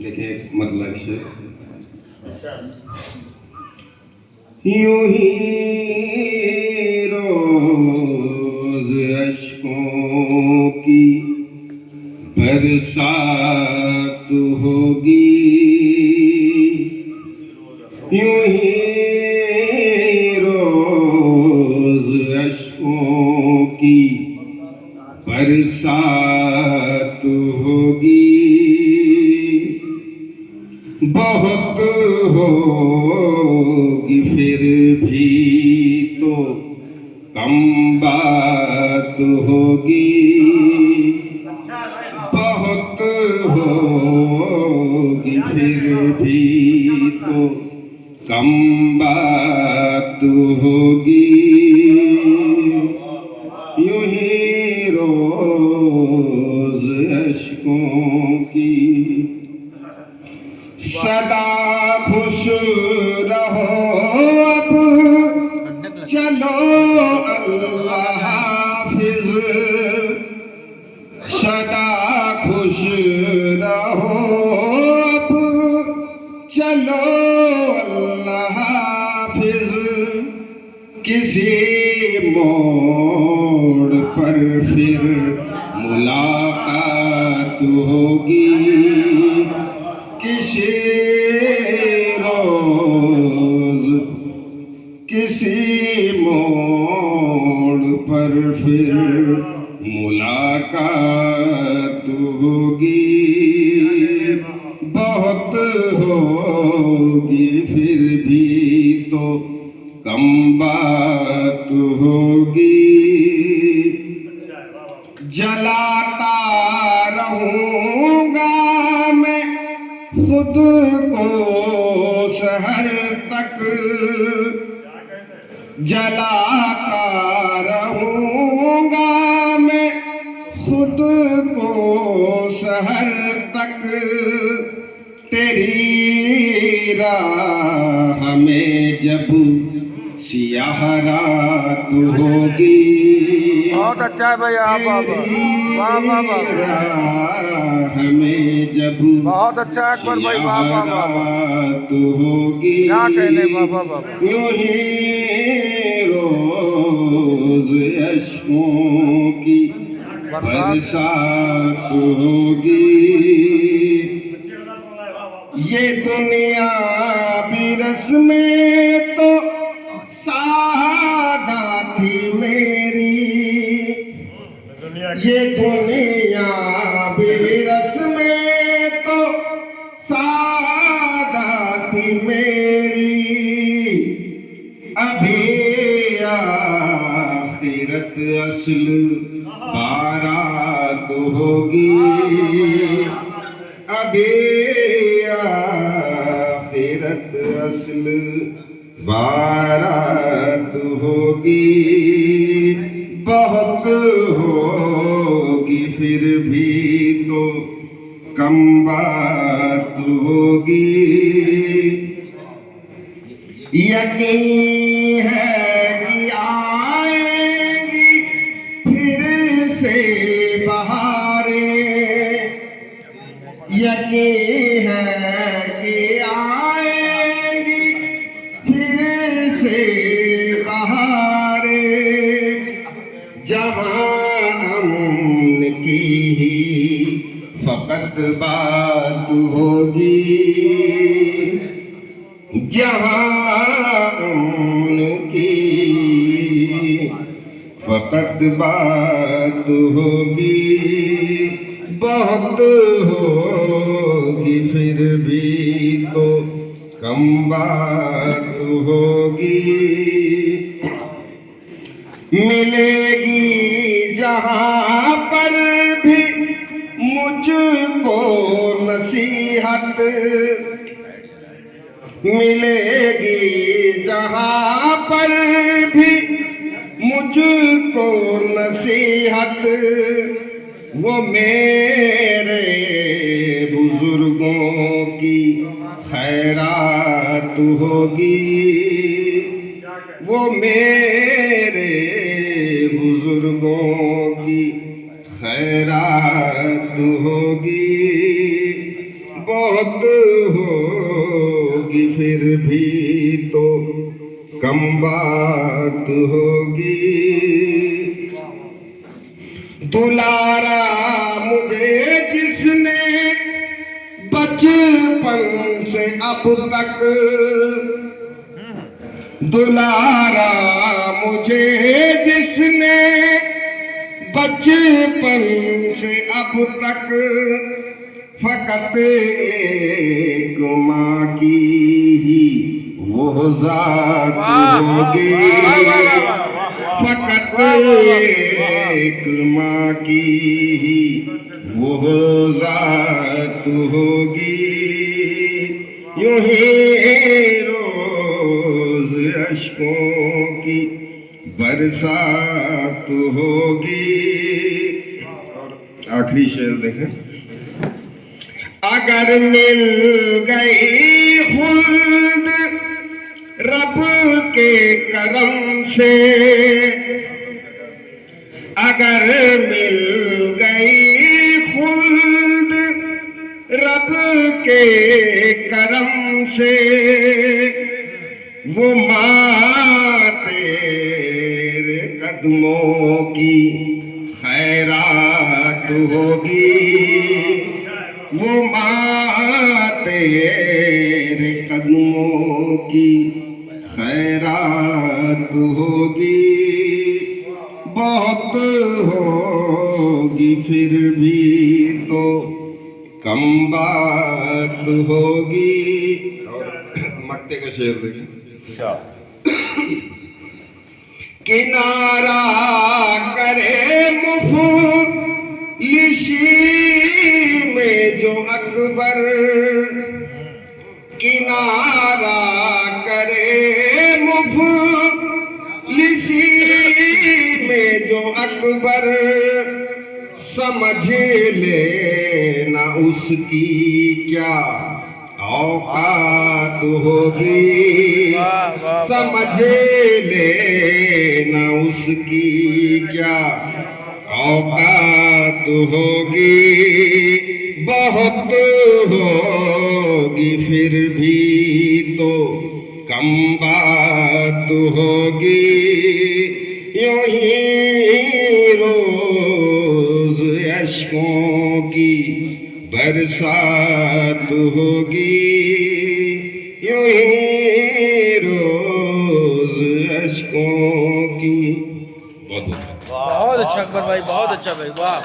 देखें मतलब से यूं ही रोज अश्कों की बरसात होगी, यूं ही रोज अश्कों की बरसात होगी। बहुत होगी फिर भी तो कम बात होगी, बहुत होगी फिर भी तो कम बात होगी। यूं ही रोज अश्कों की सदा खुश रहो अब चलो अल्लाह हाफिज, सदा खुश रहो अब चलो अल्लाह हाफिज। किसी मोड़ पर फिर मुलाकात होगी, किसी रोज किसी मोड़ पर फिर मुलाकात होगी। बहुत होगी फिर भी तो कम बात होगी। जलाता रहूंगा मैं खुद को शहर तक, जलाता रहूंगा मैं खुद को शहर तक। तेरी राह में जब सियाह रात होगी, बहुत अच्छा है भैया। वाह वाह हमें जब बहुत अच्छा अकबर भाई। वाह वाह वाह होगी, क्या कहने। वाह वाह वाह यूं ही रोज अश्कों की बरसात होगी। ये दुनिया भी रस्में तो सादा थी मेरी, ये दुनिया भी रस्में तो सादा थी मेरी। अभी आखिरत असल बारात होगी, अभी आखिरत असल बारात होगी। बहुत होगी फिर भी तो कम बात होगी। यकीन है कि आएंगी फिर से बहारें, यकीन है कि आएंगी फिर से बहारें। जहाँ अमन की ही फकत बात होगी, जहाँ अमन की फकत बात होगी। बहुत होगी फिर भी तो कम बात होगी। मिलेगी जहाँ पर भी मुझको नसीहत, मिलेगी जहाँ पर भी मुझको नसीहत। वो मेरे बुजुर्गों की खैरात होगी, वो मेरे बुजुर्गों की खैरात होगी। बहुत होगी फिर भी तो कम बात होगी। दुलारा मुझे जिसने बचपन से अब तक, दुलारा मुझे जिसने बचपन से अब तक, फकत एक माँ की ही वो जात होगी। फकत एक माँ की ही वो जात होगी। यूं ही रोज अश्कों की बरसात होगी। और आखिरी शेर देखें। अगर मिल गई खुल्द रब के करम से, अगर मिल गई खुल्द रब के करम से, वो माँ तेरे कदमों की खैरात होगी। वो माँ तेरे कदमों की खैरात होगी। बहुत होगी फिर भी तो कम बात होगी। मक्ते का शेर देखें। किनारा करे मुफलिसी में जो अकबर, किनारा करे मुफलिसी में जो अकबर, समझ लेना उसकी क्या औकात होगी। समझ लेना उसकी क्या औकात होगी। बहुत होगी फिर भी तो कम बात होगी। यूं ही रोज अश्कों की बरसात होगी। यूं ही रोज अश्कों की। बहुत अच्छा अकबर भाई, बहुत अच्छा भाई, वाह।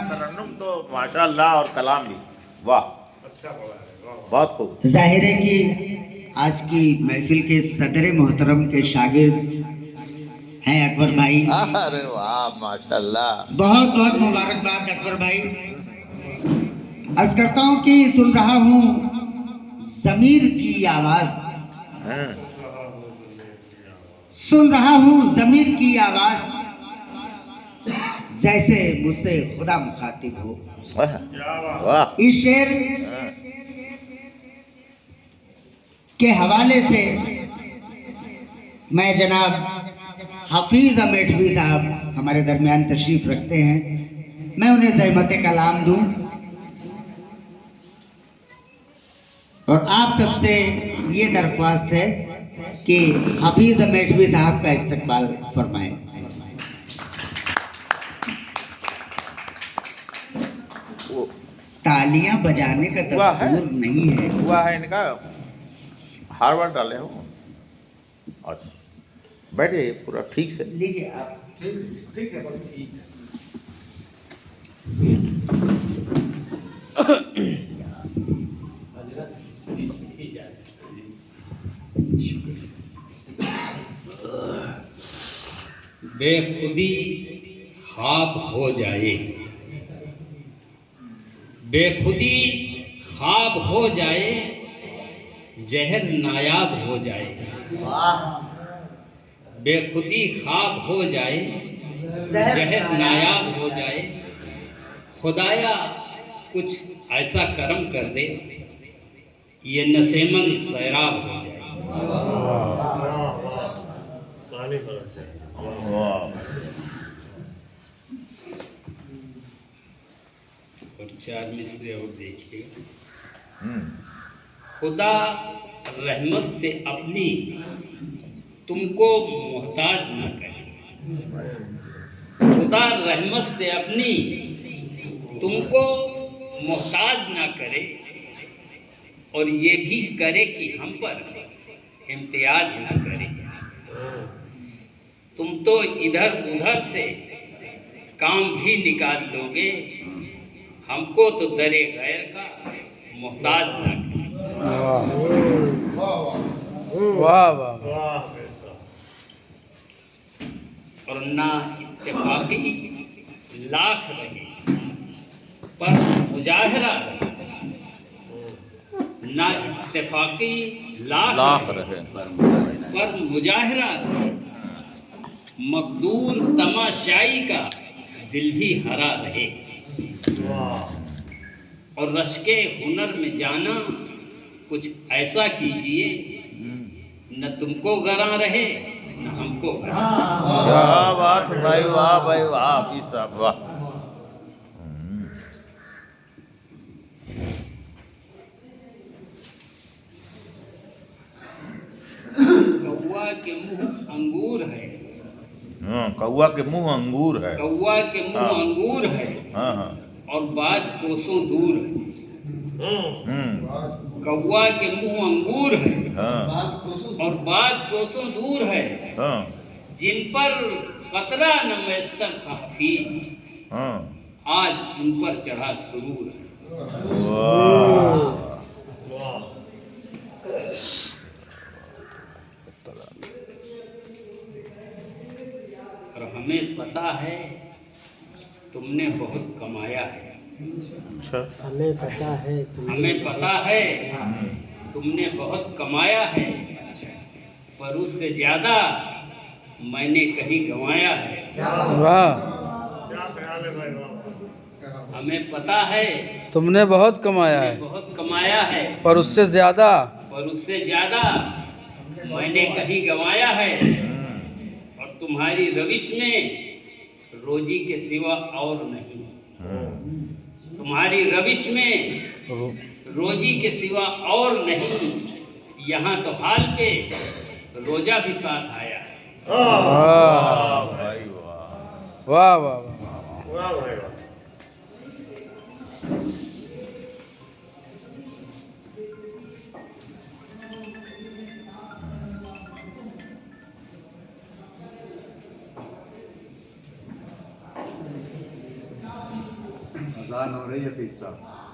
तरन्नुम तो माशाअल्लाह और कलाम भी वाह, बहुत खूब। जाहिर है कि आज की महफिल के सदर मोहतरम के शागिर्द हैं अकबर भाई। अरे वाह माशाअल्लाह, बहुत बहुत मुबारकबाद अकबर भाई। अर्ज करता हूँ कि सुन रहा हूँ ज़मीर की आवाज, सुन रहा हूँ ज़मीर की आवाज, जैसे मुझसे खुदा मुखातिब हो। वाह, इस शेर के हवाले से मैं जनाब हफीज अमेठवी साहब हमारे दरमियान तशरीफ रखते हैं, मैं उन्हें ज़हमत कलाम दूं और आप सबसे ये दरख्वास्त है कि हफीज अमेठवी साहब का इस्तकबाल फरमाएं। तालियां बजाने का दस्तूर नहीं है। हुआ है इनका हार्वर्ड डाले हो। अच्छा बैठिए पूरा ठीक से। लीजिए आप। ठीक है। बेखुदी ख्वाब हो जाए, बेखुदी ख्वाब हो जाए, जहर नायाब हो जाए। बेखुदी ख्वाब हो जाए, जहर नायाब हो जाए। खुदाया कुछ ऐसा करम कर दे, ये नसेमन सैराब हो जाए। और 4 मिसरे और देखिएगा। हम्म, खुदा रहमत से अपनी तुमको मोहताज न करे। खुदा रहमत से अपनी तुमको मोहताज ना करे और ये भी करे कि हम पर इम्तियाज ना करे। तुम तो इधर उधर से काम भी निकाल लोगे, हमको तो दरे गैर का मोहताज ना करे। वाह वाह और ना इत्तेफाकी लाख रहे पर मुजाहिरा रहे, ना इत्तेफाकी लाख लाख रहे रहे। पर मुजाहिरा रहे। मकदूर तमाशाई का दिल भी हरा रहे और रश्के हुनर में जाना कुछ ऐसा कीजिए, न तुमको गरा रहे न हमको गरा। क्या बात है भाई, वाह भाई वाह, हाफिज साहब वाह। कौआ के मुंह अंगूर है, हाँ, कौआ के मुंह अंगूर है। कौआ के मुंह हाँ। अंगूर है हाँ हाँ। और बाज कोसों दूर है। कौआ के मुंह अंगूर है हाँ और बाज कोसों दूर है, हाँ जिन पर कतरा न मैसर था हफीज, हाँ। आज उन पर चढ़ा सुरूर है। वाह। और हमें पता है तुमने बहुत कमाया है। अच्छा। हमें पता है हमें पता है तुमने बहुत कमाया है, पर उससे ज्यादा मैंने कहीं गंवाया है। वाह। हमें पता है तुमने बहुत कमाया है बहुत कमाया है, पर उससे ज्यादा पर उससे ज्यादा मैंने कहीं गंवाया है। और तुम्हारी रविश में रोजी के सिवा और नहीं। तुम्हारी रविश में रोजी के सिवा और नहीं। यहाँ तो हाल पे रोजा भी साथ आया है। वाह भाई वाह। वाह वाह। अजान हो रही है हाफिज साहब।